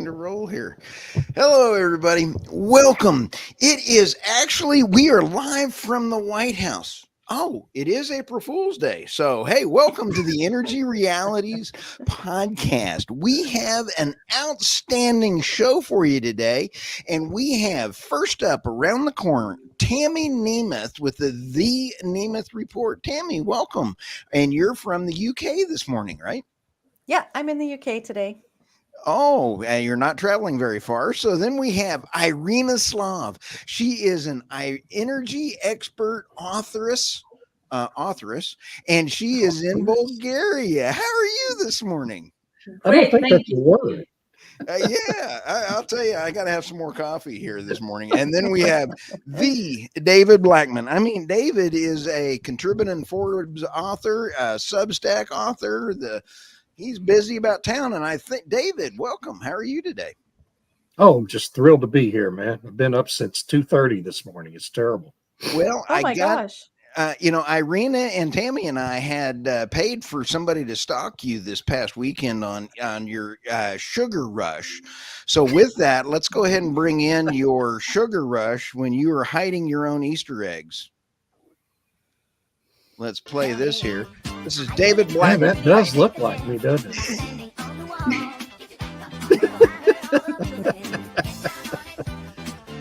starting to roll here. Hello, everybody. Welcome. We are live from the White House. Oh, it is April Fool's Day. So, hey, welcome to the Energy Realities podcast. We have an outstanding show for you today. And we have first up around the corner, Tammy Nemeth with the Nemeth Report. Tammy, welcome. And you're from the UK this morning, right? Yeah, I'm in the UK today. Oh, you're not traveling very far. So then we have Irina Slav. She is an energy expert authoress, and she is in Bulgaria. How are you this morning? I don't think that's a word. I'll tell you, I got to have some more coffee here this morning. And then we have the David Blackmon. I mean, David is a contributing Forbes author, a Substack author, he's busy about town, and I think, David, welcome. How are you today? Oh, I'm just thrilled to be here, man. I've been up since 2:30 this morning. It's terrible. Well, gosh. Irina and Tammy and I had paid for somebody to stalk you this past weekend on your sugar rush. So with that, let's go ahead and bring in your sugar rush when you were hiding your own Easter eggs. Let's play this here. This is David Black. Man, that does look like me, doesn't it?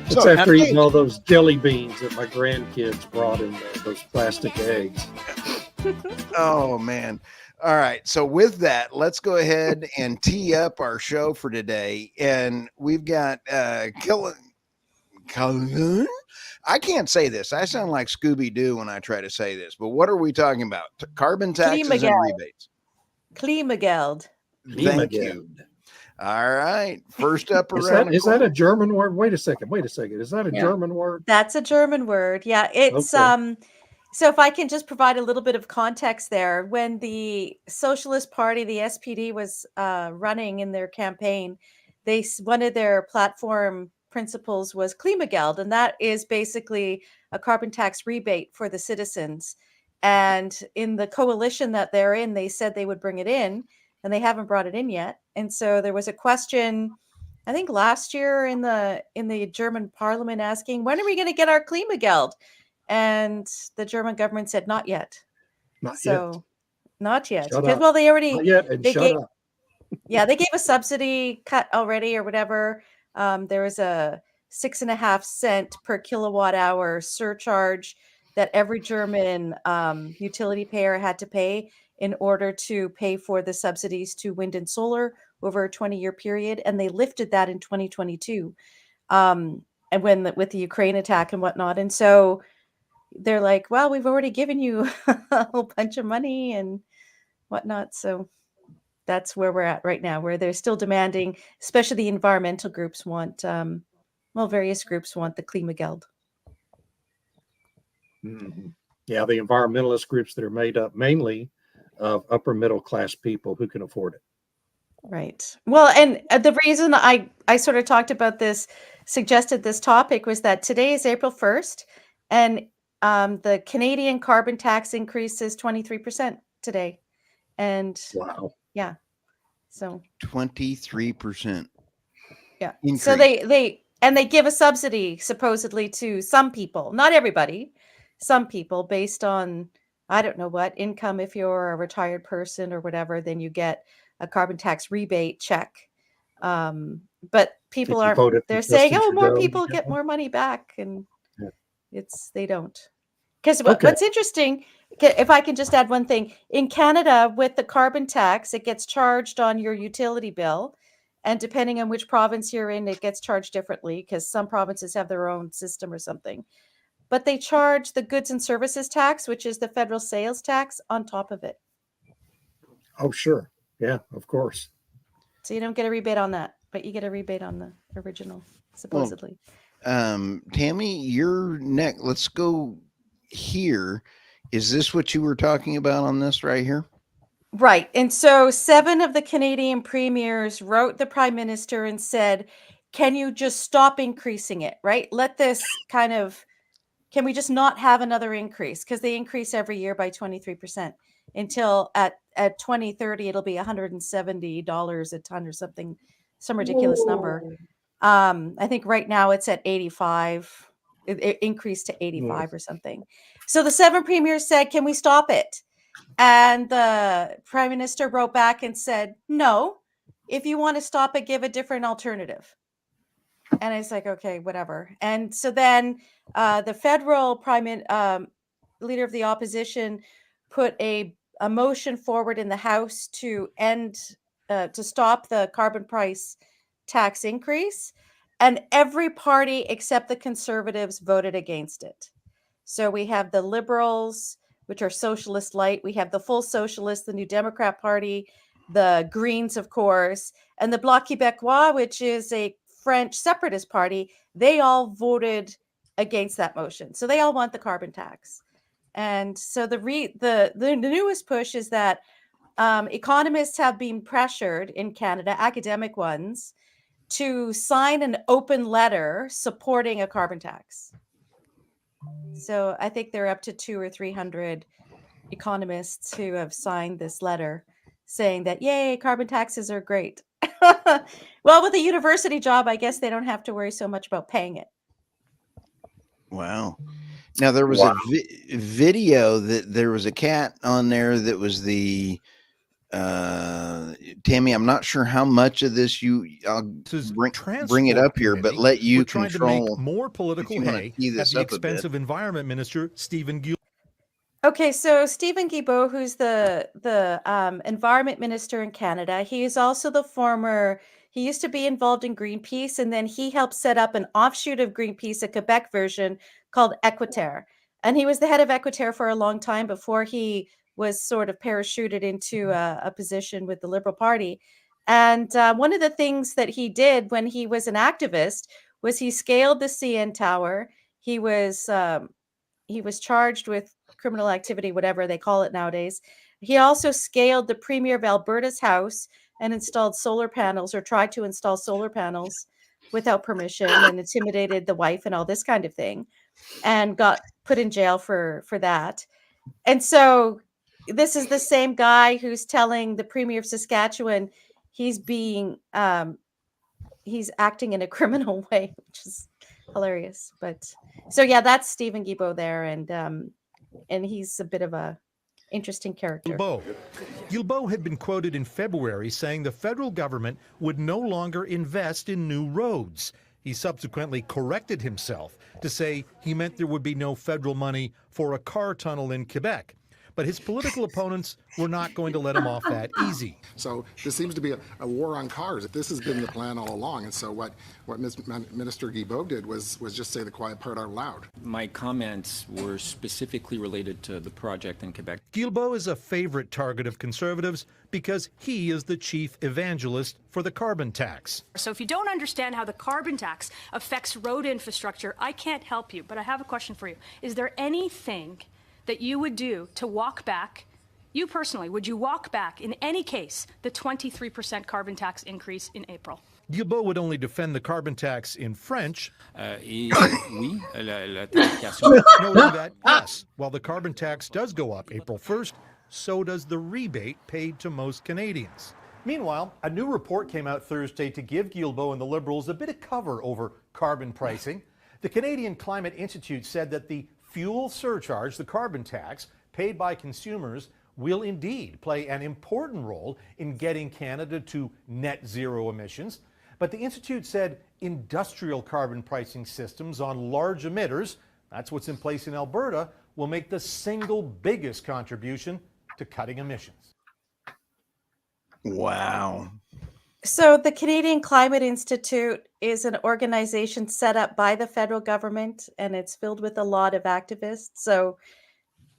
It's after eating all those jelly beans that my grandkids brought in those plastic eggs. Oh, man. All right. So with that, let's go ahead and tee up our show for today. And we've got I can't say this. I sound like Scooby-Doo when I try to say this, but what are we talking about? Carbon taxes and rebates. Kilmageld. Thank you. All right. First up around. Is that a German word? Wait a second. Is that a German word? That's a German word. Yeah. It's okay. So if I can just provide a little bit of context there, when the Socialist Party, the SPD, was running in their campaign, one of their platform principles was Kilmageld, and that is basically a carbon tax rebate for the citizens. And in the coalition that they're in, they said they would bring it in, and they haven't brought it in yet. And so there was a question, I think last year in the German parliament, asking, when are we going to get our Kilmageld? And the German government said, not yet. Not yet. Because, well, they already not yet, and shut up. Yeah, they gave a subsidy cut already or whatever. There was a 6.5 cent per kilowatt hour surcharge that every German utility payer had to pay in order to pay for the subsidies to wind and solar over a 20-year period. And they lifted that in 2022 and with the Ukraine attack and whatnot. And so they're like, well, we've already given you a whole bunch of money and whatnot. So that's where we're at right now, where they're still demanding, especially the environmental groups want, various groups want the Kilmageld. Mm-hmm. Yeah, the environmentalist groups that are made up mainly of upper middle class people who can afford it. Right. Well, and the reason I sort of talked about this, suggested this topic, was that today is April 1st, and the Canadian carbon tax increase is 23% today. And wow. Yeah. So 23%. Yeah. Increase. So they give a subsidy supposedly to some people, not everybody, some people based on, I don't know what income. If you're a retired person or whatever, then you get a carbon tax rebate check. But people they're saying, oh, more people get more money back. And they don't. Because what's interesting, if I can just add one thing, in Canada with the carbon tax, it gets charged on your utility bill. And depending on which province you're in, it gets charged differently because some provinces have their own system or something. But they charge the goods and services tax, which is the federal sales tax, on top of it. Oh, sure. Yeah, of course. So you don't get a rebate on that, but you get a rebate on the original, supposedly. Well, Tammy, you're next. Let's go here. Is this what you were talking about on this right here? Right. And so 7 of the Canadian premiers wrote the Prime Minister and said, can you just stop increasing it, right? Let this can we just not have another increase? Because they increase every year by 23% until at 2030, it'll be $170 a ton or something some ridiculous number. I think right now it's at 85. It increased to 85 or something. So the 7 premiers said, can we stop it? And the prime minister wrote back and said, no, if you want to stop it, give a different alternative. And it's like, okay, whatever. And so then the federal leader of the opposition put a motion forward in the House to stop the carbon price tax increase. And every party except the Conservatives voted against it. So we have the Liberals, which are socialist light. We have the full socialists, the New Democrat Party, the Greens, of course, and the Bloc Québécois, which is a French separatist party. They all voted against that motion. So they all want the carbon tax. And so the newest push is that economists have been pressured in Canada, academic ones, to sign an open letter supporting a carbon tax. So I think they're up to 200 or 300 economists who have signed this letter saying that, yay, carbon taxes are great. Well, with a university job, I guess they don't have to worry so much about paying it. Wow. Now there was a video that there was a cat on there that was the Tammy, I'm not sure how much of this I'll bring it up here, but let you trying control to make more political hay at the expense of Environment Minister Stephen Guilbeault. Okay, so Stephen Guilbeault, who's the Environment Minister in Canada, he is also he used to be involved in Greenpeace, and then he helped set up an offshoot of Greenpeace, a Quebec version called Equiterre. And he was the head of Equiterre for a long time before he was sort of parachuted into a position with the Liberal Party. And one of the things that he did when he was an activist was he scaled the CN Tower. He was charged with criminal activity, whatever they call it nowadays. He also scaled the Premier of Alberta's house and installed solar panels, or tried to install solar panels without permission, and intimidated the wife and all this kind of thing, and got put in jail for that. And so this is the same guy who's telling the Premier of Saskatchewan he's acting in a criminal way, which is hilarious. But so yeah, that's Stephen Guilbeault there, and he's a bit of a interesting character. Guilbeault had been quoted in February saying the federal government would no longer invest in new roads. He subsequently corrected himself to say he meant there would be no federal money for a car tunnel in Quebec. But his political opponents were not going to let him off that easy. So this seems to be a war on cars. This has been the plan all along. And so what Minister Guilbeault did was just say the quiet part out loud. My comments were specifically related to the project in Quebec. Guilbeault is a favorite target of Conservatives because he is the chief evangelist for the carbon tax. So if you don't understand how the carbon tax affects road infrastructure, I can't help you. But I have a question for you. Is there anything that you would do to walk back, you personally, would you walk back in any case the 23% carbon tax increase in April? Guilbeault would only defend the carbon tax in French. Oui, la Noting that, yes, while the carbon tax does go up April 1st, so does the rebate paid to most Canadians. Meanwhile, a new report came out Thursday to give Guilbeault and the Liberals a bit of cover over carbon pricing. The Canadian Climate Institute said that the fuel surcharge, the carbon tax, paid by consumers will indeed play an important role in getting Canada to net zero emissions. But the Institute said industrial carbon pricing systems on large emitters, that's what's in place in Alberta, will make the single biggest contribution to cutting emissions. Wow. So the Canadian Climate Institute is an organization set up by the federal government, and it's filled with a lot of activists. So,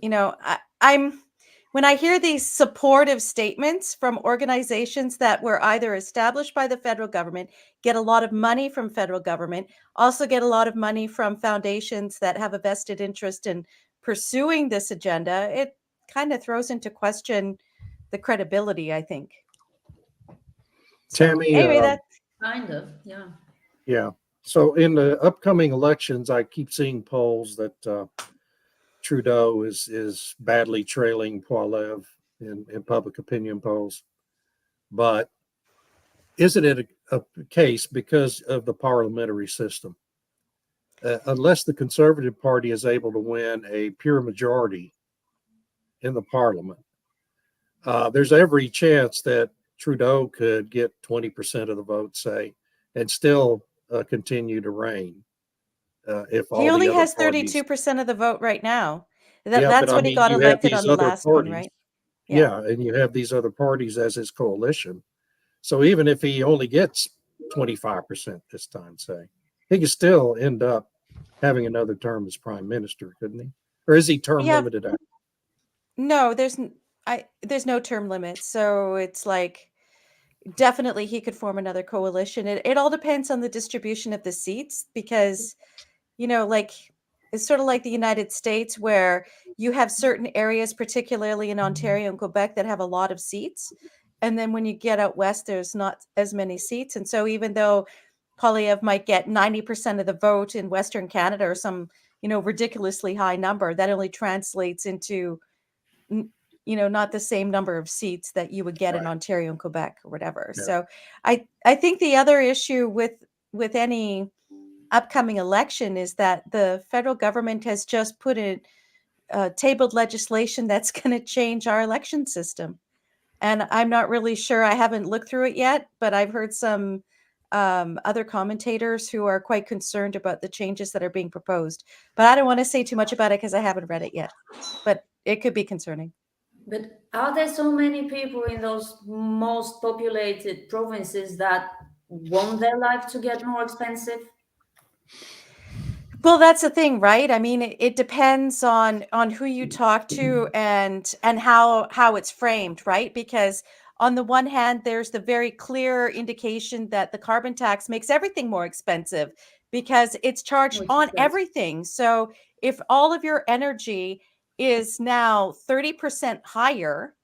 you know, when I hear these supportive statements from organizations that were either established by the federal government, get a lot of money from federal government, also get a lot of money from foundations that have a vested interest in pursuing this agenda, it kind of throws into question the credibility, I think. Tammy, anyway, that's kind of, yeah. Yeah. So in the upcoming elections, I keep seeing polls that Trudeau is badly trailing Poilievre in public opinion polls. But isn't it case because of the parliamentary system. Unless the Conservative Party is able to win a pure majority in the parliament, there's every chance that Trudeau could get 20% of the vote, say, and still continue to reign. If all He only the other has parties, 32% of the vote right now. yeah, but That's I what he mean, got you have elected these on the other last one, parties, right? yeah, and you have these other parties as his coalition. So even if he only gets 25% this time, say, he could still end up having another term as prime minister, couldn't he? Or is he term Yeah, limited out? no, there's no term limit. So it's like definitely he could form another coalition. It all depends on the distribution of the seats because, like it's sort of like the United States where you have certain areas, particularly in Ontario and Quebec, that have a lot of seats. And then when you get out west, there's not as many seats. And so even though Polyev might get 90% of the vote in Western Canada or some, ridiculously high number, that only translates into not the same number of seats that you would get in Right. Ontario and Quebec or whatever. Yeah. So I think the other issue with any upcoming election is that the federal government has just put in tabled legislation that's going to change our election system. And I'm not really sure. I haven't looked through it yet, but I've heard some other commentators who are quite concerned about the changes that are being proposed. But I don't want to say too much about it because I haven't read it yet. But it could be concerning. But are there so many people in those most populated provinces that want their life to get more expensive? Well, that's the thing, right? I mean, it depends on who you talk to and how it's framed, right? Because on the one hand, there's the very clear indication that the carbon tax makes everything more expensive because it's charged on everything. So if all of your energy is now 30% higher,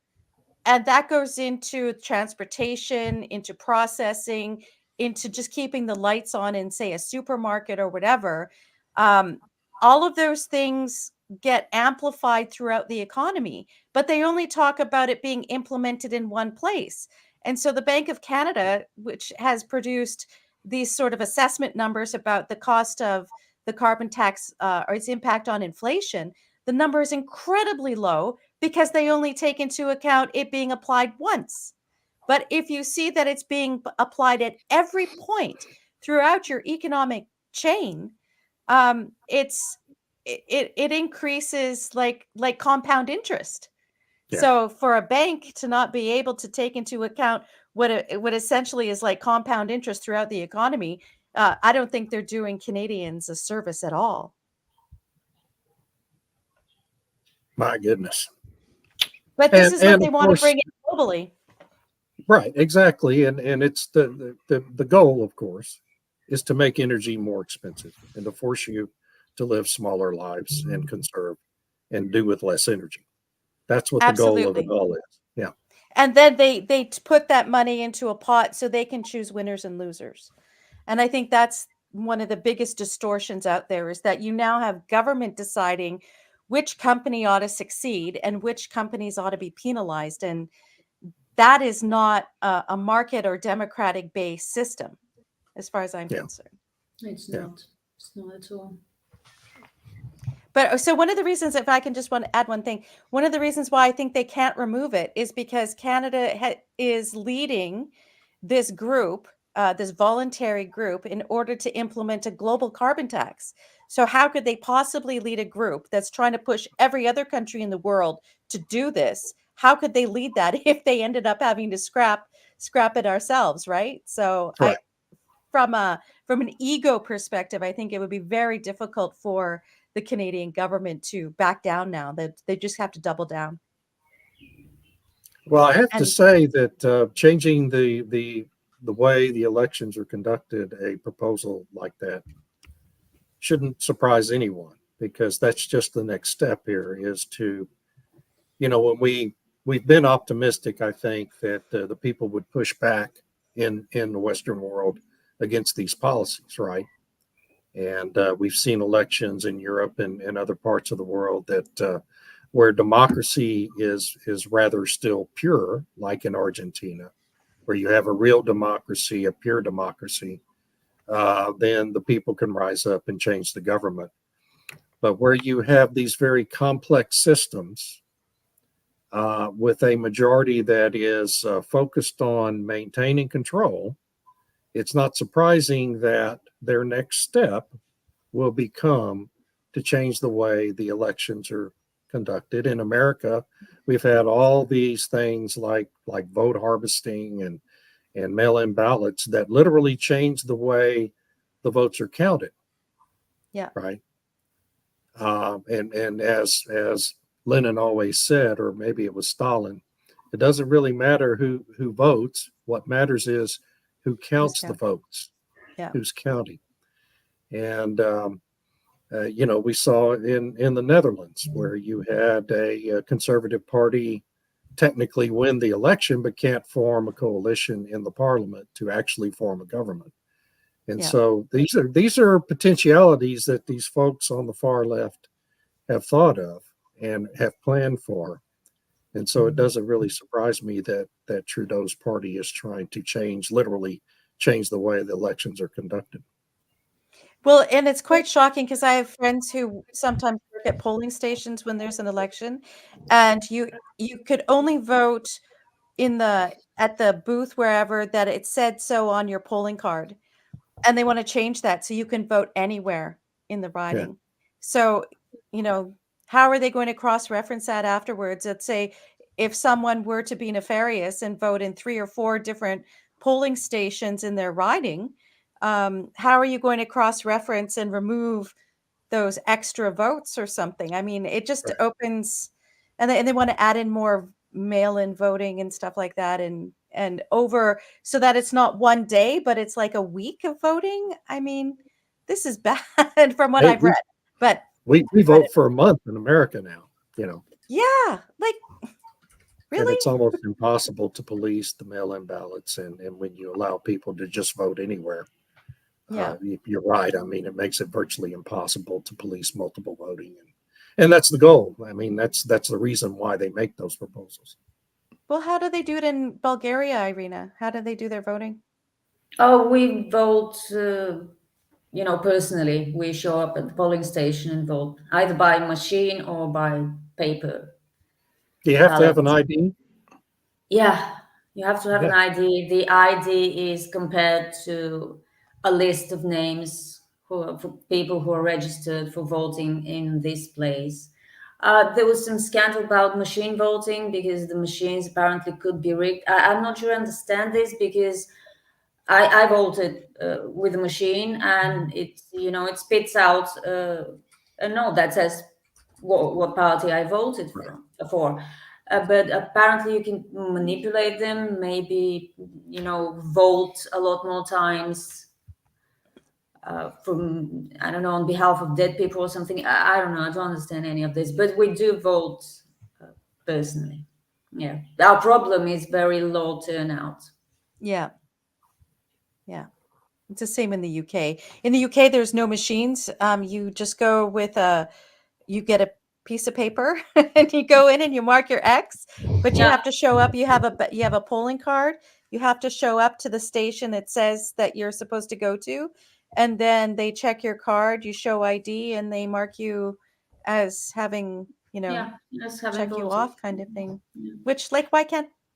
and that goes into transportation, into processing, into just keeping the lights on in, say, a supermarket or whatever. All of those things get amplified throughout the economy, but they only talk about it being implemented in one place. And so the Bank of Canada, which has produced these sort of assessment numbers about the cost of the carbon tax or its impact on inflation, the number is incredibly low because they only take into account it being applied once. But if you see that it's being applied at every point throughout your economic chain, it increases like compound interest. Yeah. So for a bank to not be able to take into account what essentially is like compound interest throughout the economy, I don't think they're doing Canadians a service at all. My goodness. But this is what and they of want to course, bring in globally. right, exactly. And it's the goal, of course, is to make energy more expensive and to force you to live smaller lives and conserve and do with less energy. That's what the goal of it Absolutely. all is. Yeah. And then they put that money into a pot so they can choose winners and losers. And I think that's one of the biggest distortions out there is that you now have government deciding which company ought to succeed and which companies ought to be penalized. And that is not a market or democratic based system, as far as I'm concerned. It's Yeah. not. It's not at all. But so one of the reasons, if I can just want to add one thing, one of the reasons why I think they can't remove it is because Canada is leading this group, this voluntary group, in order to implement a global carbon tax. So how could they possibly lead a group that's trying to push every other country in the world to do this? How could they lead that if they ended up having to scrap it ourselves, right? So Right. from an ego perspective, I think it would be very difficult for the Canadian government to back down now. That they just have to double down. Well, I have to And say that changing the way the elections are conducted, a proposal like that shouldn't surprise anyone because that's just the next step here is to, when we've been optimistic, I think that the people would push back in the Western world against these policies, right? And we've seen elections in Europe and other parts of the world that where democracy is rather still pure, like in Argentina, where you have a real democracy, a pure democracy, then the people can rise up and change the government. But where you have these very complex systems with a majority that is focused on maintaining control, it's not surprising that their next step will become to change the way the elections are conducted. In America, we've had all these things like vote harvesting and mail-in ballots that literally change the way the votes are counted. Yeah. Right. And as Lenin always said, or maybe it was Stalin, it doesn't really matter who votes. What matters is who counts the votes, who's counting. And we saw in the Netherlands where you had a conservative party technically win the election, but can't form a coalition in the parliament to actually form a government. And so these are potentialities that these folks on the far left have thought of and have planned for. And so it doesn't really surprise me that Trudeau's party is trying to literally change the way the elections are conducted. Well, and it's quite shocking because I have friends who sometimes work at polling stations when there's an election, and you could only vote at the booth wherever that it said so on your polling card, and they want to change that so you can vote anywhere in the riding. So, how are they going to cross-reference that afterwards? Let's say if someone were to be nefarious and vote in 3 or 4 different polling stations in their riding, how are you going to cross-reference and remove those extra votes or something? I mean, it just opens, and they want to add in more mail-in voting and stuff like that, and over so that it's not one day, but it's like a week of voting. I mean, this is bad from what I've read. But we vote for a month in America now, Yeah, like really? And it's almost impossible to police the mail-in ballots, and when you allow people to just vote anywhere. You're right. I mean, it makes it virtually impossible to police multiple voting, and that's the goal. I mean, that's the reason why they make those proposals. Well, how do they do it in Bulgaria, Irina? How do they do their voting? Oh, we vote, personally. We show up at the polling station and vote either by machine or by paper. Do you have to have an ID? Yeah, you have to have an ID. The ID is compared to a list of names for people who are registered for voting in this place. There was some scandal about machine voting because the machines apparently could be rigged. I'm not sure I understand this because I voted with a machine, and it spits out a note that says what party I voted for. But apparently you can manipulate them, maybe, vote a lot more times from, I don't know, on behalf of dead people or something. I don't know. I don't understand any of this, but we do vote personally. Yeah. Our problem is very low turnout. Yeah. It's the same in the UK. In the UK, there's no machines. You just go with you get a piece of paper and you go in and you mark your X, but you have to show up. You have a polling card. You have to show up to the station it says that you're supposed to go to, and then they check your card. You show ID, and they mark you as having, check you off, kind of thing. Yeah. Which,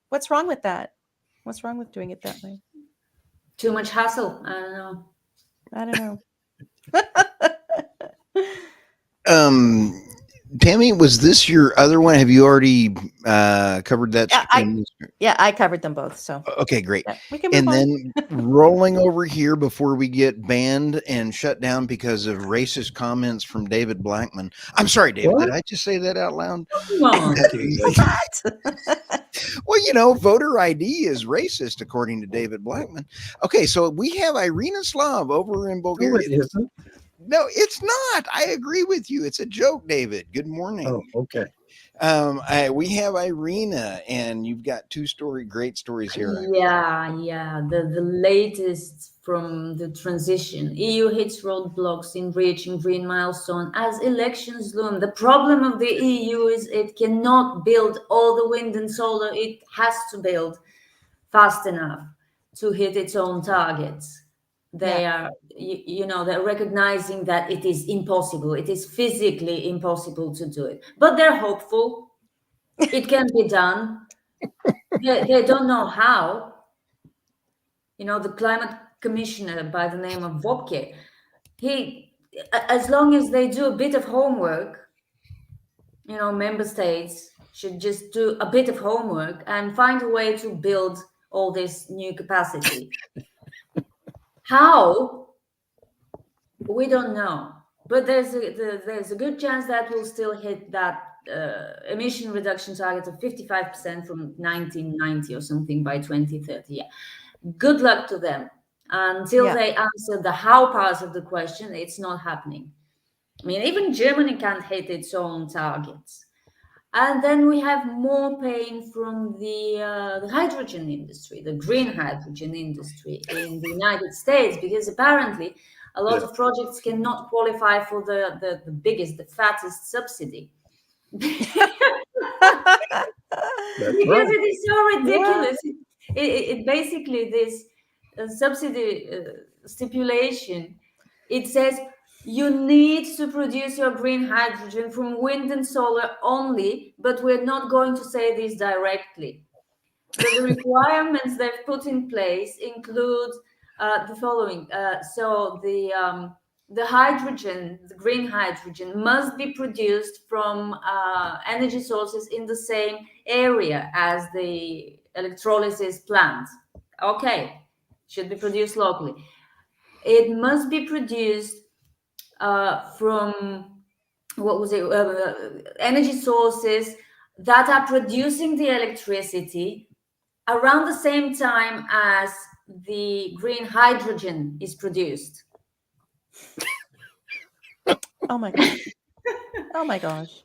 what's wrong with that? What's wrong with doing it that way? Too much hassle. I don't know. Tammy, was this your other one? Have you already covered that? I covered them both. So okay, great. Yeah, we can move on. Then rolling over here before we get banned and shut down because of racist comments from David Blackmon. I'm sorry, David. What? Did I just say that out loud? Well, voter ID is racist according to David Blackmon. Okay, so we have Irina Slav over in Bulgaria. No, it isn't. No, it's not. I agree with you. It's a joke, David. Good morning. Oh, okay. We have Irina, and you've got great stories here. Yeah. The latest from the transition. EU hits roadblocks in reaching green milestone as elections loom. The problem of the EU is it cannot build all the wind and solar it has to build. fast enough to hit its own targets. They are, they're recognizing that it is impossible. It is physically impossible to do it, but they're hopeful it can be done. They don't know how. The climate commissioner by the name of Wopke, as long as they do a bit of homework, member states should just do a bit of homework and find a way to build all this new capacity. How? We don't know. But there's a good chance that we'll still hit that emission reduction target of 55% from 1990 or something by 2030. Yeah. Good luck to them. Until they answer the how part of the question, it's not happening. I mean, even Germany can't hit its own targets. And then we have more pain from the hydrogen industry, the green hydrogen industry in the United States, because apparently a lot of projects cannot qualify for the biggest, the fattest subsidy. Because it is so ridiculous. It basically, this subsidy stipulation, it says you need to produce your green hydrogen from wind and solar only, but we're not going to say this directly. But the requirements they've put in place include the following. So the hydrogen, the green hydrogen, must be produced from energy sources in the same area as the electrolysis plant. Okay, should be produced locally. It must be produced from energy sources that are producing the electricity around the same time as the green hydrogen is produced. Oh my gosh. Oh my gosh.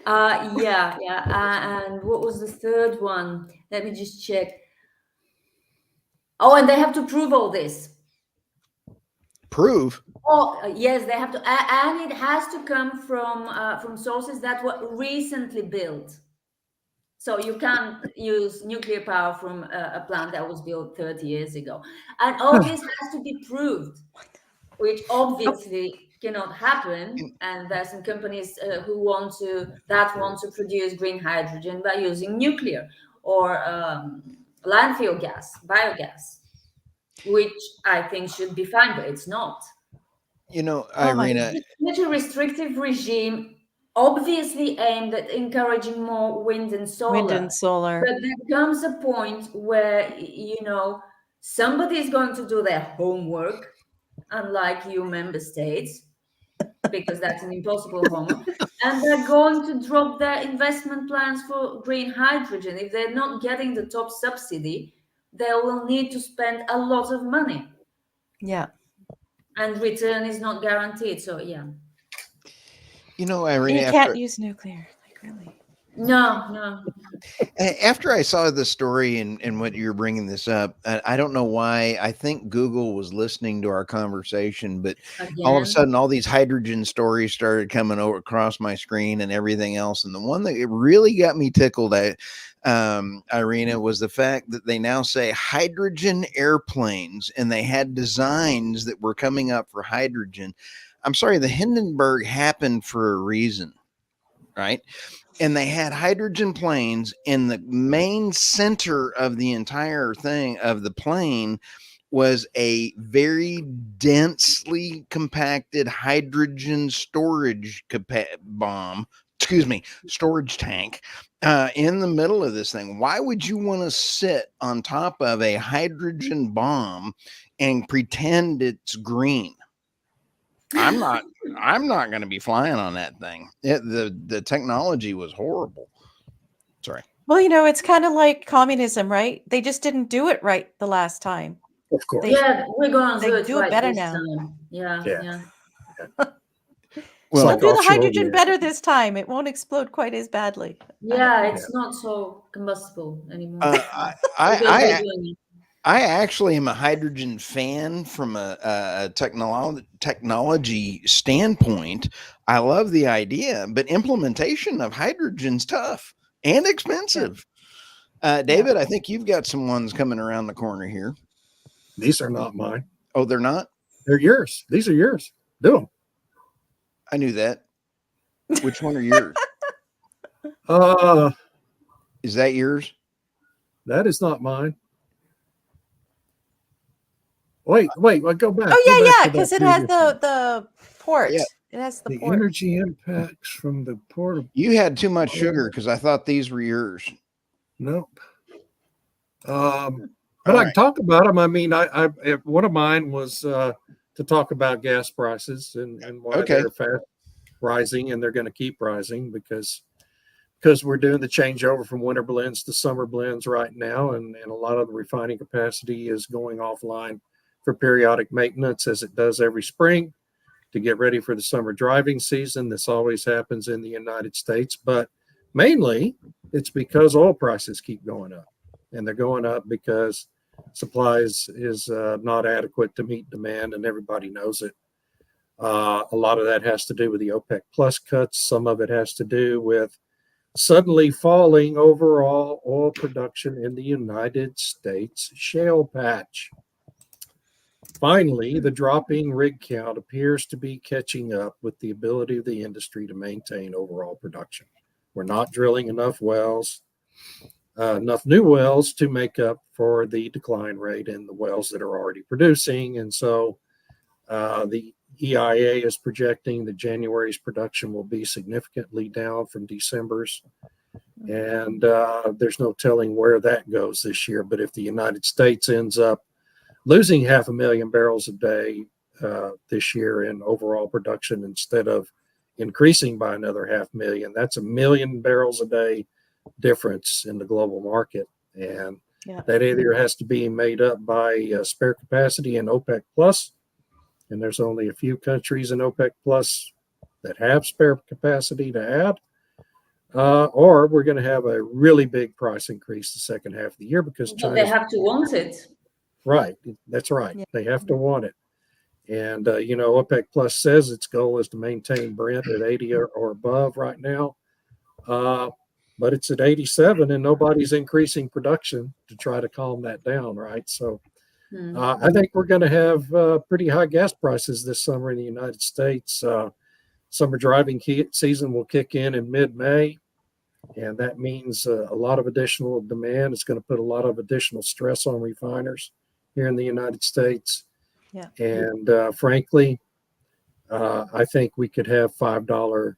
And what was the third one? Let me just check. Oh, and they have to prove all this. Prove? Oh, yes, they have to, and it has to come from sources that were recently built. So you can't use nuclear power from a plant that was built 30 years ago. And all this has to be proved, which obviously cannot happen. And there's some companies who want to produce green hydrogen by using nuclear or landfill gas, biogas, which I think should be fine, but it's not. Irina, it's a restrictive regime, obviously aimed at encouraging more wind and solar. But there comes a point where, somebody is going to do their homework, unlike you member states, because that's an impossible homework, and they're going to drop their investment plans for green hydrogen. If they're not getting the top subsidy, they will need to spend a lot of money. Yeah. And return is not guaranteed. So, yeah. Irina, you can't use nuclear. Like, really? No. After I saw the story and what you're bringing this up, I don't know why. I think Google was listening to our conversation, but all of a sudden, all these hydrogen stories started coming over across my screen and everything else. And the one that it really got me tickled at, Irina, was the fact that they now say hydrogen airplanes, and they had designs that were coming up for hydrogen. I'm sorry, the Hindenburg happened for a reason, right? And they had hydrogen planes, and the main center of the entire thing of the plane was a very densely compacted hydrogen storage storage tank in the middle of this thing. Why would you want to sit on top of a hydrogen bomb and pretend it's green? I'm not going to be flying on that thing. The technology was horrible. Sorry. Well, it's kind of like communism, right? They just didn't do it right the last time. Of course. We're going to do it better now. Time. Yeah. Well, like do the hydrogen wind. better this time. It won't explode quite as badly. Yeah, it's not so combustible anymore. I actually am a hydrogen fan from a technology standpoint. I love the idea, but implementation of hydrogen's tough and expensive. David, I think you've got some ones coming around the corner here. These are not mine. Oh, they're not? They're yours. These are yours. Do them. I knew that. Which one are yours? Is that yours? That is not mine. Wait, go back. Oh yeah, because it has the port. Yeah. It has the The port. energy impacts from the port of You had too much sugar because I thought these were yours. Nope. But I can talk about them. I mean, one of mine was to talk about gas prices and why they're fast rising, and they're going to keep rising because we're doing the changeover from winter blends to summer blends right now, and a lot of the refining capacity is going offline for periodic maintenance, as it does every spring, to get ready for the summer driving season. This always happens in the United States, but mainly it's because oil prices keep going up, and they're going up because supply is not adequate to meet demand, and everybody knows it. A lot of that has to do with the OPEC plus cuts. Some of it has to do with suddenly falling overall oil production in the United States shale patch. Finally, the dropping rig count appears to be catching up with the ability of the industry to maintain overall production. We're not drilling enough wells, enough new wells to make up for the decline rate in the wells that are already producing. And so the EIA is projecting that January's production will be significantly down from December's. And there's no telling where that goes this year. But if the United States ends up losing 500,000 barrels a day this year in overall production instead of increasing by another 500,000, that's 1 million barrels a day difference in the global market. And that either has to be made up by spare capacity in OPEC plus, and there's only a few countries in OPEC plus that have spare capacity to add, or we're going to have a really big price increase the second half of the year because China. They have to want it. Right. That's right. Yeah. They have to want it. And, OPEC plus says its goal is to maintain Brent at 80 or above right now. But it's at 87 and nobody's increasing production to try to calm that down. Right. So I think we're going to have pretty high gas prices this summer in the United States. Summer driving season will kick in mid-May. And that means a lot of additional demand. It's going to put a lot of additional stress on refiners here in the United States. Yeah. And frankly, I think we could have $5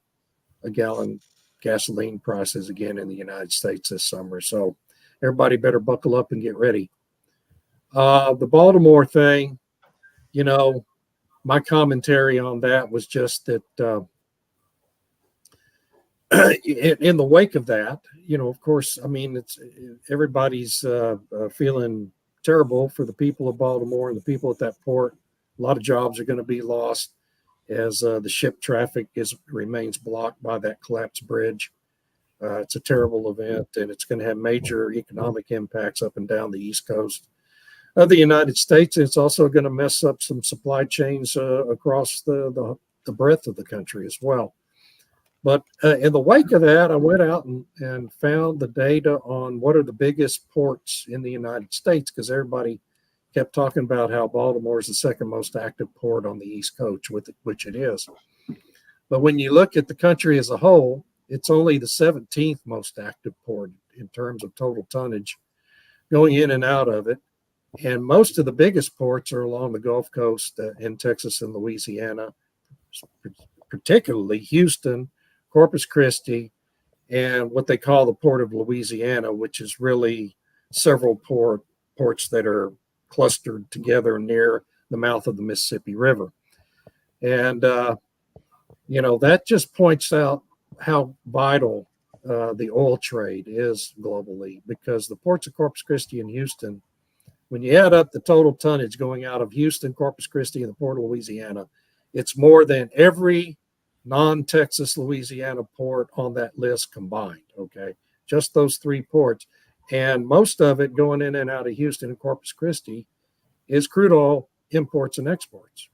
a gallon gasoline prices again in the United States this summer. So everybody better buckle up and get ready. The Baltimore thing, my commentary on that was just that in the wake of that, of course, I mean, it's everybody's feeling terrible for the people of Baltimore and the people at that port. A lot of jobs are going to be lost as the ship traffic remains blocked by that collapsed bridge. It's a terrible event, and it's going to have major economic impacts up and down the East Coast of the United States. It's also going to mess up some supply chains across the breadth of the country as well. But in the wake of that, I went out and found the data on what are the biggest ports in the United States, because everybody kept talking about how Baltimore is the second most active port on the East Coast, which it is. But when you look at the country as a whole, it's only the 17th most active port in terms of total tonnage going in and out of it. And most of the biggest ports are along the Gulf Coast in Texas and Louisiana, particularly Houston, Corpus Christi, and what they call the Port of Louisiana, which is really several ports that are clustered together near the mouth of the Mississippi River. And, that just points out how vital the oil trade is globally, because the ports of Corpus Christi and Houston, when you add up the total tonnage going out of Houston, Corpus Christi, and the Port of Louisiana, it's more than every non-Texas Louisiana port on that list combined, okay? Just those three ports. And most of it going in and out of Houston and Corpus Christi is crude oil imports and exports.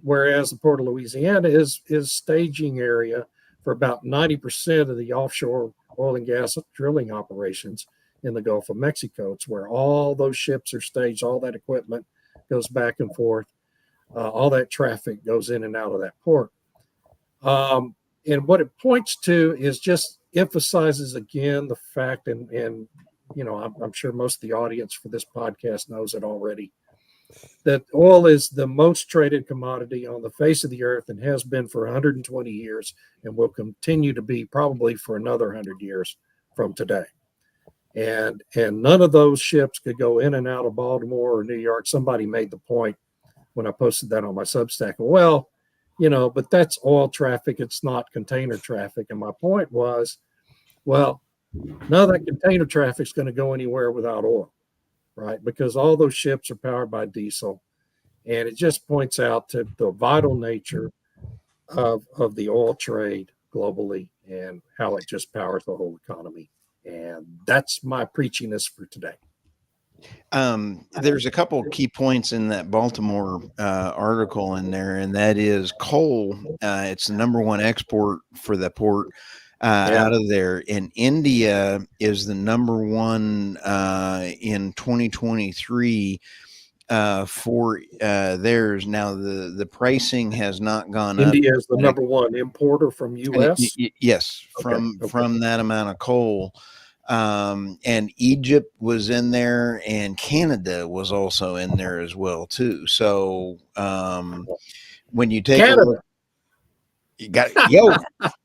Whereas the Port of Louisiana is staging area for about 90% of the offshore oil and gas drilling operations in the Gulf of Mexico. It's where all those ships are staged, all that equipment goes back and forth, all that traffic goes in and out of that port. And what it points to is just emphasizes again the fact, and you know, I'm sure most of the audience for this podcast knows it already, that oil is the most traded commodity on the face of the earth and has been for 120 years and will continue to be probably for another 100 years from today. And none of those ships could go in and out of Baltimore or New York. Somebody made the point when I posted that on my Substack. Well, you know, but that's oil traffic. It's not container traffic. And my point was, well, none of that container traffic is going to go anywhere without oil, right? Because all those ships are powered by diesel. And it just points out to the vital nature of the oil trade globally and how it just powers the whole economy. And that's my preachiness for today. There's a couple key points in that Baltimore article in there, and that is coal. It's the number one export for the port out of there. And India is the number one in 2023 for theirs. Now the pricing has not gone up. India is the number one importer from U.S. Yes, from that amount of coal. And Egypt was in there, and Canada was also in there as well too. So when you take a look, you got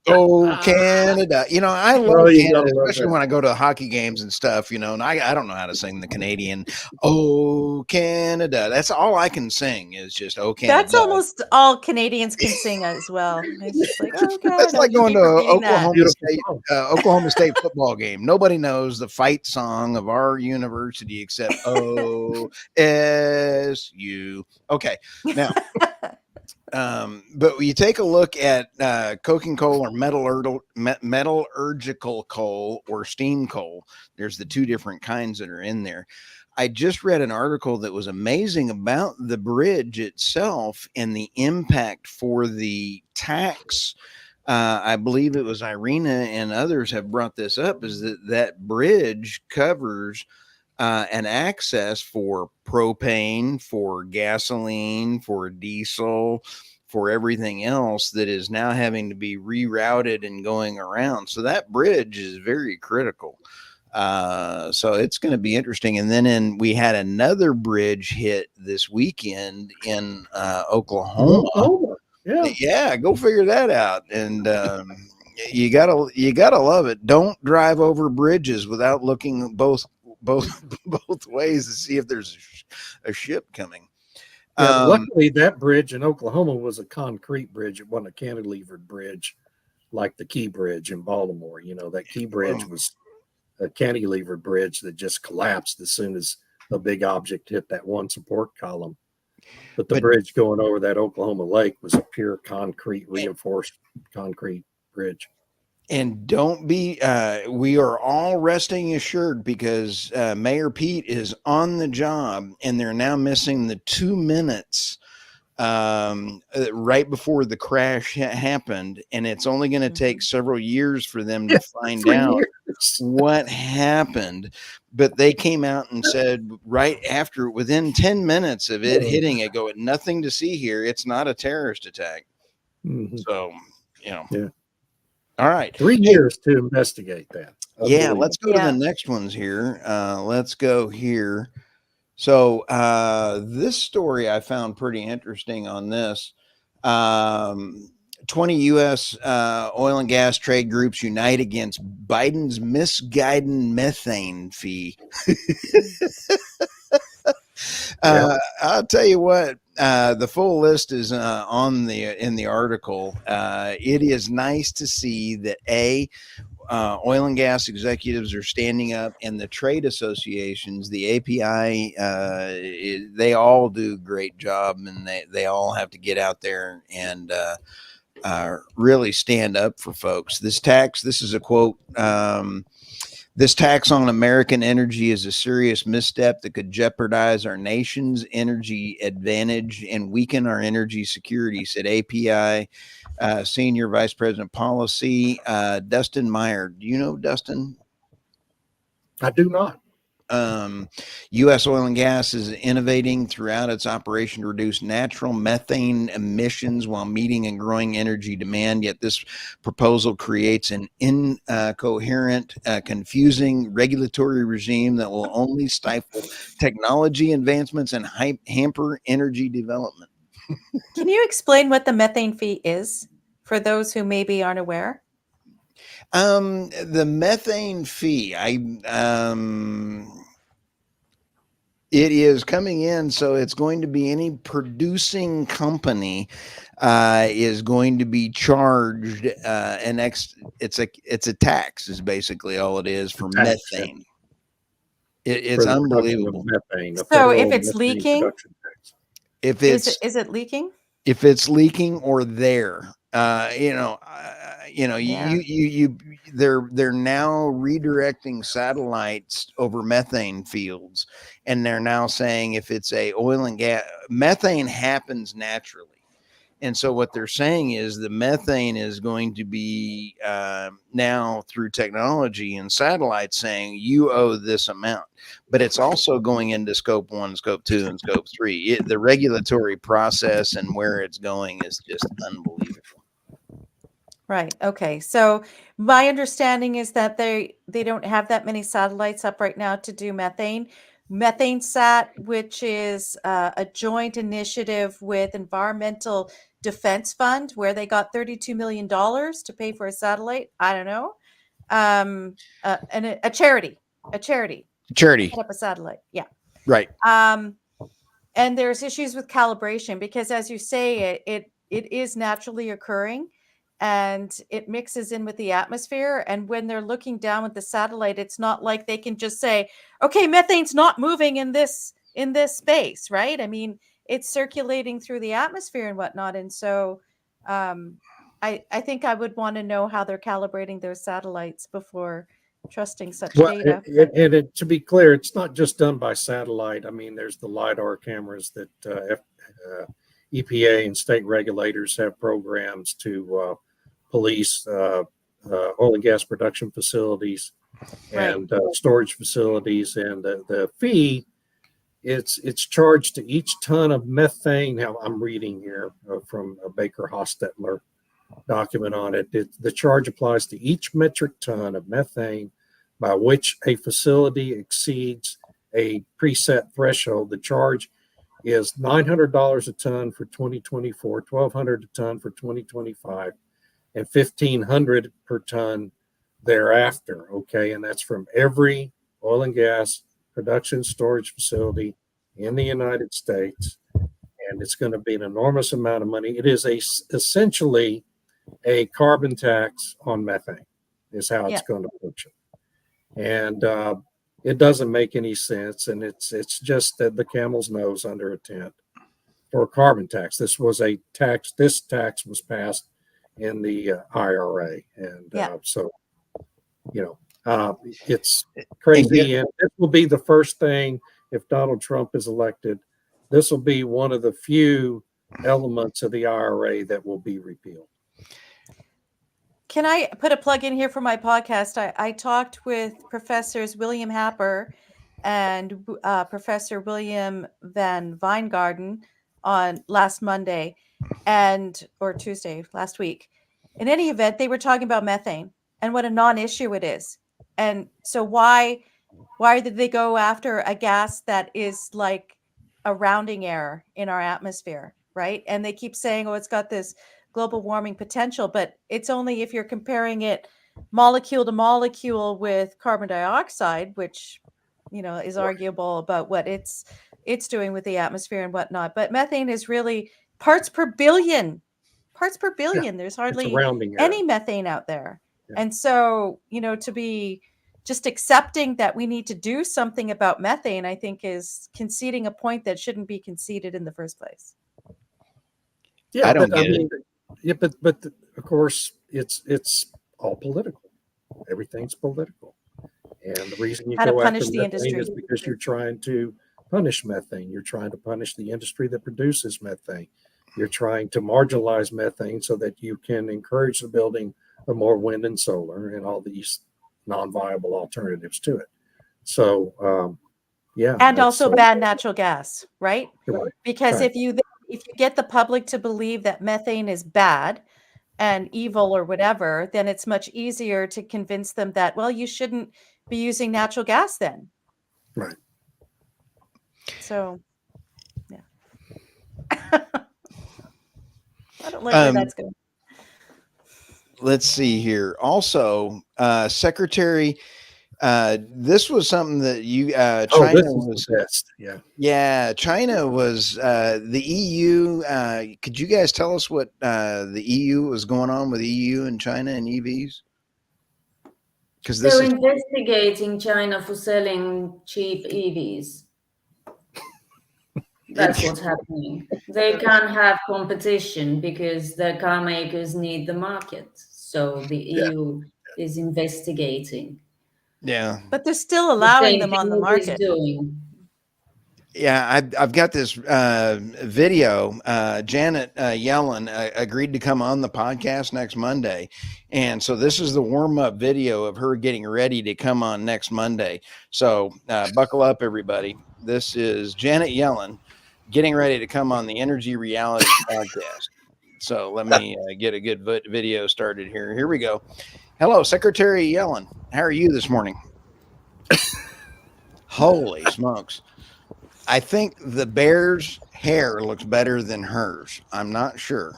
go Canada. You know, I love Canada, especially when I go to hockey games and stuff, you know, and I don't know how to sing the Canadian. Oh, Canada. That's all I can sing is just, oh, Canada. That's almost all Canadians can sing as well. It's just like, oh, God. That's like going to Oklahoma State football game. Nobody knows the fight song of our university except OSU. Okay. Now, but you take a look at coking coal or metallurgical coal or steam coal. There's the two different kinds that are in there. I just read an article that was amazing about the bridge itself and the impact for the tax. I believe it was Irina and others have brought this up, is that bridge covers an access for propane, for gasoline, for diesel, for everything else that is now having to be rerouted and going around. So that bridge is very critical. So it's going to be interesting. And then we had another bridge hit this weekend in Oklahoma. Yeah, go figure that out. And you gotta love it. Don't drive over bridges without looking both ways to see if there's a ship coming. Luckily, that bridge in Oklahoma was a concrete bridge. It wasn't a cantilevered bridge like the Key Bridge in Baltimore. You know, that Key Bridge was a cantilevered bridge that just collapsed as soon as a big object hit that one support column. But the bridge going over that Oklahoma lake was a pure concrete, reinforced concrete bridge. And don't be, we are all resting assured because Mayor Pete is on the job and they're now missing the 2 minutes right before the crash happened. And it's only going to take several years for them to find out what happened. But they came out and said right after, within 10 minutes of it hitting it, go, nothing to see here. It's not a terrorist attack. Mm-hmm. So, you know. Yeah. All right. 3 years to investigate that. Yeah, let's go to the next ones here. Let's go here. So this story I found pretty interesting on this. 20 U.S. Oil and gas trade groups unite against Biden's misguided methane fee. I'll tell you what, the full list is in the article. It is nice to see that oil and gas executives are standing up, and the trade associations, the API, they all do a great job, and they all have to get out there and really stand up for folks. This is a quote. This tax on American energy is a serious misstep that could jeopardize our nation's energy advantage and weaken our energy security, said API Senior Vice President Policy, Dustin Meyer. Do you know Dustin? I do not. U.S. oil and gas is innovating throughout its operation to reduce natural methane emissions while meeting and growing energy demand. Yet this proposal creates an incoherent, confusing regulatory regime that will only stifle technology advancements and hamper energy development. Can you explain what the methane fee is for those who maybe aren't aware? The methane fee, it is coming in, so it's going to be any producing company is going to be charged it's a tax is basically all it is for Tax, methane. yeah. It's For the production of unbelievable. methane, a So federal if it's methane leaking, production tax. If is it's it leaking? if it's leaking or there, Yeah. they're now redirecting satellites over methane fields, and they're now saying if it's a oil and gas, methane happens naturally. And so what they're saying is the methane is going to be now through technology and satellites saying you owe this amount, but it's also going into scope 1, scope 2, and scope 3. The regulatory process and where it's going is just unbelievable. Right. Okay. So my understanding is that they don't have that many satellites up right now to do methane. Methane Sat, which is a joint initiative with Environmental Defense Fund, where they got $32 million to pay for a satellite. I don't know. And a charity, Charity, set up a satellite. Yeah. right? And there's issues with calibration because, as you say, it is naturally occurring, and it mixes in with the atmosphere. And when they're looking down with the satellite, it's not like they can just say, "Okay, methane's not moving in this space," right? I mean, it's circulating through the atmosphere and whatnot. And so, I think I would want to know how they're calibrating those satellites before trusting such Well, data. to be clear, it's not just done by satellite. I mean, there's the LiDAR cameras that EPA and state regulators have programs to police oil and gas production facilities and storage facilities. And the fee, it's charged to each ton of methane. Now, I'm reading here from a Baker Hostetler document on it. The charge applies to each metric ton of methane by which a facility exceeds a preset threshold. The charge is $900 a ton for 2024, $1,200 a ton for 2025, and $1,500 per ton thereafter. Okay, and that's from every oil and gas production storage facility in the United States, and it's going to be an enormous amount of money. It is essentially a carbon tax on methane, is how it's going to function. And it doesn't make any sense, and it's just that the camel's nose under a tent for a carbon tax. This was a tax. This tax was passed in the IRA, and so it's crazy. And this will be the first thing if Donald Trump is elected. This will be one of the few elements of the IRA that will be repealed. Can I put a plug in here for my podcast? I talked with Professors William Happer and Professor William Van Weingarten on last Monday or Tuesday last week. In any event, they were talking about methane and what a non-issue it is. And so why did they go after a gas that is like a rounding error in our atmosphere, right? And they keep saying, oh, it's got this global warming potential, but it's only if you're comparing it molecule to molecule with carbon dioxide, which is arguable about what it's doing with the atmosphere and whatnot. But methane is really parts per billion. There's hardly any methane out there. And so to be just accepting that we need to do something about methane, I think, is conceding a point that shouldn't be conceded in the first place. Yeah, I mean, yeah, but of course it's all political. Everything's political, And the reason you How to go after punish the methane industry. is because you're trying to punish methane. You're trying to punish the industry that produces methane. You're trying to marginalize methane so that you can encourage the building of more wind and solar and all these non-viable alternatives to it. So, yeah. And also ban natural gas, right? Right. Because Right. if you get the public to believe that methane is bad and evil or whatever, then it's much easier to convince them that, well, you shouldn't be using natural gas then. Right. So, yeah. I don't like where that's going. Let's see here. Also, Secretary, this was something that you China was the best. Yeah. Yeah, China was the EU. Could you guys tell us what the EU was going on with EU and China and EVs? Because this They're is investigating China for selling cheap EVs. That's what's happening. They can't have competition because the car makers need the market. So the EU is investigating. yeah. But they're still The allowing same them on the thing is market. doing. Yeah, I've got this video. Janet Yellen agreed to come on the podcast next Monday. And so this is the warm-up video of her getting ready to come on next Monday. So buckle up, everybody. This is Janet Yellen getting ready to come on the Energy Reality podcast. So let me get a good video started here. Here we go. Hello, Secretary Yellen. How are you this morning? Holy smokes. I think the bear's hair looks better than hers. I'm not sure.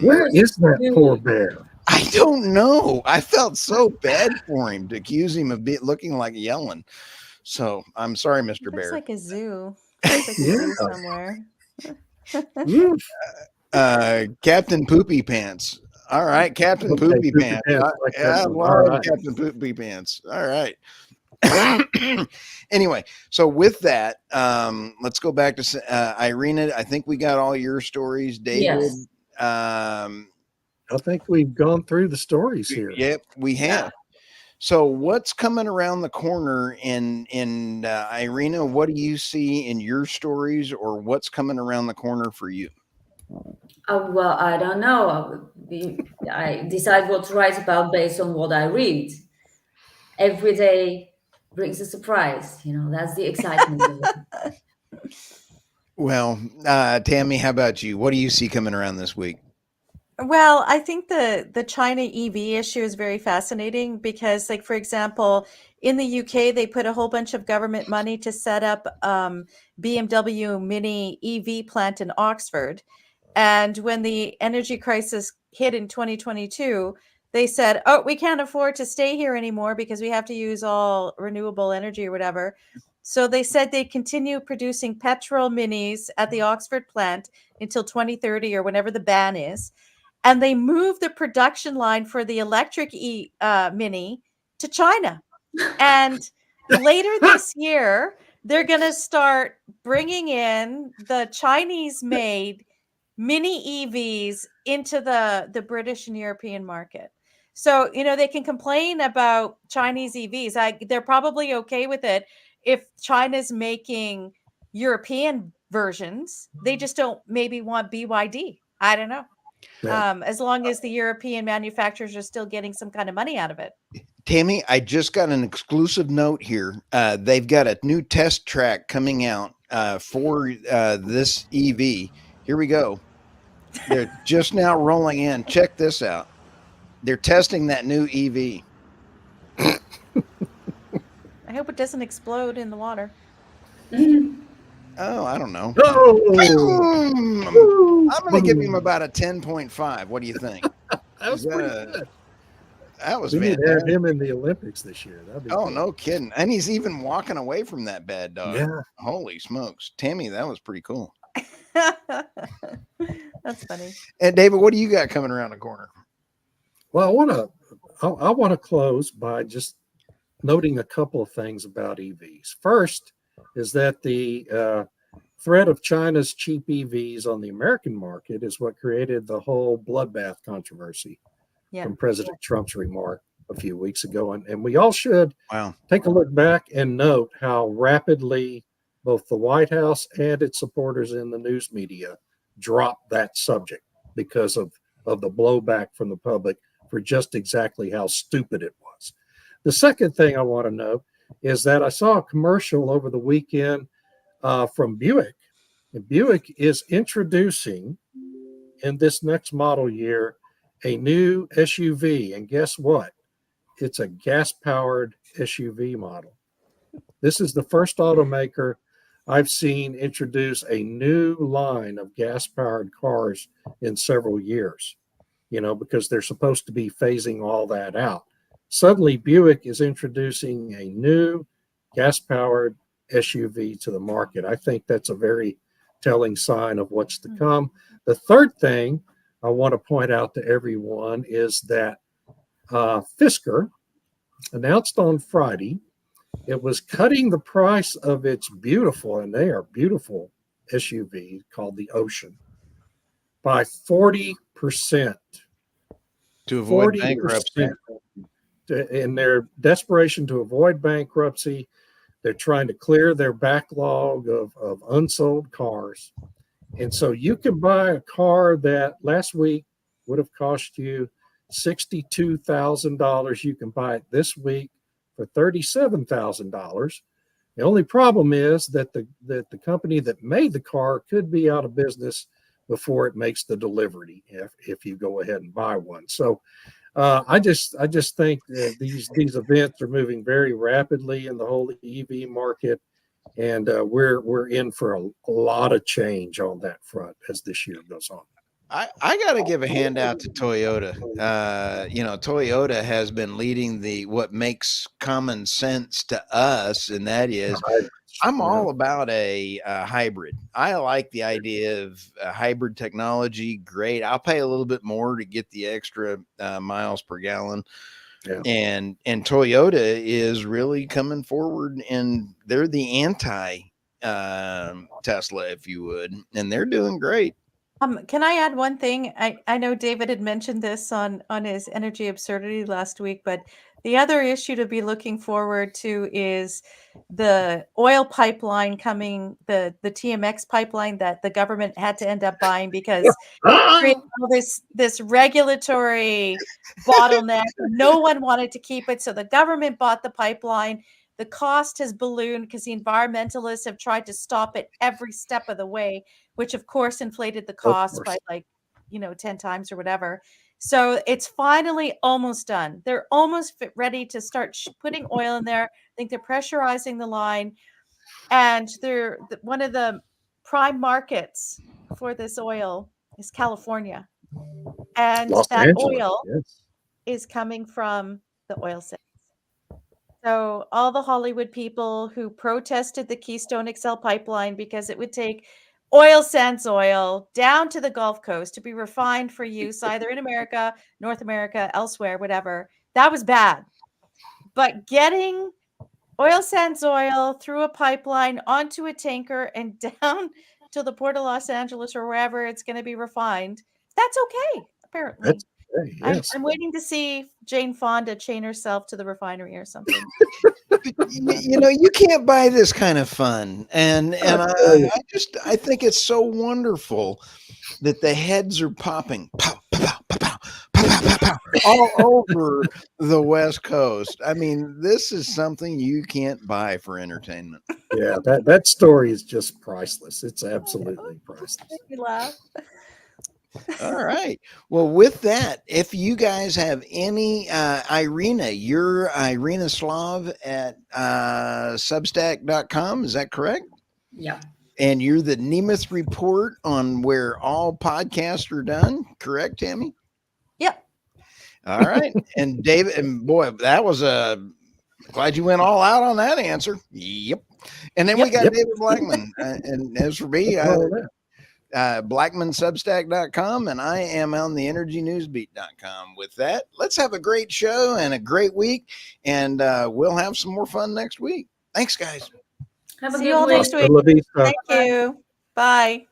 Where is that poor bear? I don't know. I felt so bad for him to accuse him of looking like Yellen. So I'm sorry, Mr. Looks Bear. like a zoo. Looks like a zoo somewhere. Captain Poopy Pants. All right, Captain Okay, Poopy Poopy Pants. Pants, like that I one. love All right. Captain Poopy Pants. All right. Anyway, so with that, let's go back to Irina. I think we got all your stories, David. Yes. I think we've gone through the stories here. Yep, we have. So what's coming around the corner in Irina? What do you see in your stories, or what's coming around the corner for you? Well, I don't know. I decide what to write about based on what I read. Every day brings a surprise. That's the excitement of it. Well, Tammy, how about you? What do you see coming around this week? Well, I think the China EV issue is very fascinating because, like, for example, in the UK, they put a whole bunch of government money to set up BMW Mini EV plant in Oxford. And when the energy crisis hit in 2022, they said, oh, we can't afford to stay here anymore because we have to use all renewable energy or whatever. So they said they'd continue producing petrol minis at the Oxford plant until 2030 or whenever the ban is. And they moved the production line for the electric Mini to China. And later this year, they're going to start bringing in the Chinese-made mini EVs into the British and European market. So, they can complain about Chinese EVs. They're probably okay with it if China's making European versions. They just don't maybe want BYD. I don't know. Yeah. As long as the European manufacturers are still getting some kind of money out of it. Tammy, I just got an exclusive note here. They've got a new test track coming out for this EV. Here we go. They're just now rolling in. Check this out. They're testing that new EV. I hope it doesn't explode in the water. Oh, I don't know. Oh, I'm going to give him about a 10.5. What do you think? that was pretty good. That was We need fantastic. to have him in the Olympics this year. That'd be Oh, cool. no kidding. And he's even walking away from that bad dog. Yeah. Holy smokes. Tammy, that was pretty cool. That's funny. And David, what do you got coming around the corner? Well, I want to close by just noting a couple of things about EVs. First is that the threat of China's cheap EVs on the American market is what created the whole bloodbath controversy from President Trump's remark a few weeks ago. And we all should Wow. take a look back and note how rapidly both the White House and its supporters in the news media dropped that subject because of the blowback from the public for just exactly how stupid it was. The second thing I want to note is that I saw a commercial over the weekend from Buick. And Buick is introducing in this next model year a new SUV. And guess what? It's a gas-powered SUV model. This is the first automaker I've seen introduce a new line of gas-powered cars in several years, because they're supposed to be phasing all that out. Suddenly, Buick is introducing a new gas-powered SUV to the market. I think that's a very telling sign of what's to come. The third thing I want to point out to everyone is that Fisker announced on Friday it was cutting the price of its beautiful, and they are beautiful, SUV called the Ocean by 40%. To avoid bankruptcy. In their desperation to avoid bankruptcy, they're trying to clear their backlog of unsold cars. And so you can buy a car that last week would have cost you $62,000. You can buy it this week for $37,000. The only problem is that the company that made the car could be out of business before it makes the delivery if you go ahead and buy one. So I just think that these events are moving very rapidly in the whole EV market, and we're in for a lot of change on that front as this year goes on. I got to give a handout to Toyota. Toyota has been leading what makes common sense to us, and that is I'm all about a hybrid. I like the idea of hybrid technology. Great. I'll pay a little bit more to get the extra miles per gallon. Yeah. And Toyota is really coming forward, and they're the anti Tesla, if you would, and they're doing great. Can I add one thing? I know David had mentioned this on his Energy Absurdity last week, but the other issue to be looking forward to is the oil pipeline coming, the TMX pipeline that the government had to end up buying because this regulatory bottleneck. No one wanted to keep it, so the government bought the pipeline. The cost has ballooned because the environmentalists have tried to stop it every step of the way, which of course inflated the cost by 10 times or whatever. So it's finally almost done. They're almost ready to start putting oil in there. I think they're pressurizing the line, and they're one of the prime markets for this oil is California, and Los that Angeles, oil is coming from the oil sands. So all the Hollywood people who protested the Keystone XL pipeline because it would take oil sands oil down to the Gulf Coast to be refined for use either in America, North America, elsewhere, whatever, that was bad. But getting oil sands oil through a pipeline onto a tanker and down to the Port of Los Angeles or wherever it's going to be refined, that's okay, apparently. Yes. I'm waiting to see Jane Fonda chain herself to the refinery or something. You can't buy this kind of fun, and I think it's so wonderful that the heads are popping, pow, pow, pow, pow, pow, pow, pow, all over the West Coast. I mean, this is something you can't buy for entertainment. Yeah, that story is just priceless. It's absolutely priceless. We laugh. All right. Well, with that, if you guys have any, Irina, you're Irina Slav at Substack.com. Is that correct? Yeah. And you're the Nemeth Report on where all podcasts are done. Correct, Tammy? Yep. All right. And David, and boy, that was glad you went all out on that answer. Yep. And then we got David Blackmon. And as for me, BlackmonSubstack.com, and I am on the EnergyNewsBeat.com. With that, let's have a great show and a great week, and we'll have some more fun next week. Thanks, guys. Have a See you all good next week. week. Thank you. Bye.